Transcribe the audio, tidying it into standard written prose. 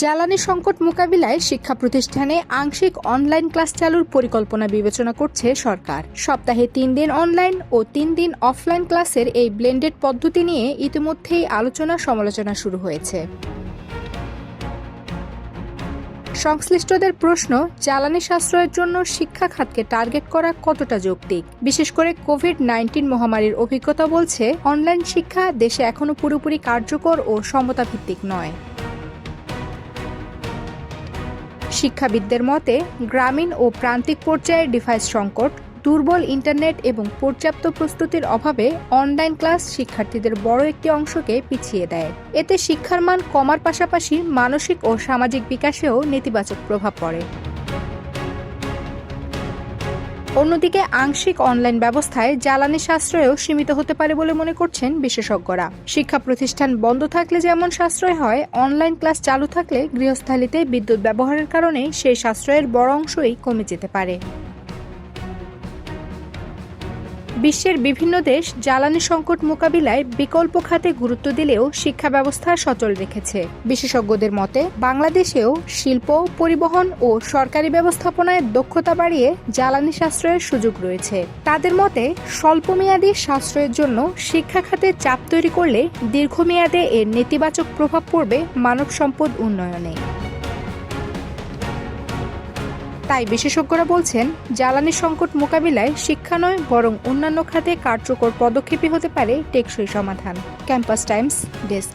জ্বালানি সংকট মোকাবিলায় শিক্ষা প্রতিষ্ঠানে আংশিক অনলাইন ক্লাস চালুর পরিকল্পনা বিবেচনা করছে সরকার। সপ্তাহে 3 দিন অনলাইন ও 3 দিন অফলাইন ক্লাসের এই ব্লেন্ডেড পদ্ধতি নিয়ে ইতিমধ্যেই আলোচনা সমালোচনা শুরু হয়েছে। সংশ্লিষ্টদের প্রশ্ন, জ্বালানি সাশ্রয়ের জন্য শিক্ষা খাতকে টার্গেট করা কতটা যৌক্তিক? বিশেষ করে কোভিড-19 মহামারীর অভিজ্ঞতা বলছে, অনলাইন শিক্ষা দেশে এখনো পুরোপুরি কার্যকর ও সমতাভিত্তিক নয়। শিক্ষাবিদদের মতে, গ্রামীণ ও প্রান্তিক পর্যায়ের ডিভাইস সংকট, দুর্বল ইন্টারনেট এবং পর্যাপ্ত প্রস্তুতির অভাবে অনলাইন ক্লাস শিক্ষার্থীদের বড় একটি অংশকে পিছিয়ে দেয়। এতে শিক্ষার মান কমার পাশাপাশি মানসিক ও সামাজিক বিকাশেও নেতিবাচক প্রভাব পড়ে। অন্যদিকে আংশিক অনলাইন ব্যবস্থায় জ্বালানি সাশ্রয়ও সীমিত হতে পারে বলে মনে করছেন বিশেষজ্ঞরা। শিক্ষা প্রতিষ্ঠান বন্ধ থাকলে যেমন সাশ্রয় হয়, অনলাইন ক্লাস চালু থাকলে গৃহস্থালিতে বিদ্যুৎ ব্যবহারের কারণে সেই সাশ্রয়ের বড় অংশই কমে যেতে পারে। বিশ্বের বিভিন্ন দেশ জ্বালানি সংকট মোকাবিলায় বিকল্প খাতে গুরুত্ব দিলেও শিক্ষা ব্যবস্থা সচল রেখেছে। বিশেষজ্ঞদের মতে, বাংলাদেশেও শিল্প, পরিবহন ও সরকারি ব্যবস্থাপনায় দক্ষতা বাড়িয়ে জ্বালানি সাশ্রয়ের সুযোগ রয়েছে। তাদের মতে, স্বল্পমেয়াদী সাশ্রয়ের জন্য শিক্ষা খাতে চাপ তৈরি করলে দীর্ঘমেয়াদে এর নেতিবাচক প্রভাব পড়বে মানব সম্পদ উন্নয়নে। তাই বিশেষজ্ঞরা বলছেন, জ্বালানি সংকট মোকাবিলায় শিক্ষা নয় বরং অন্যান্য খাতে কার্যকর পদক্ষেপই হতে পারে টেকসই সমাধান। Campus Times desk.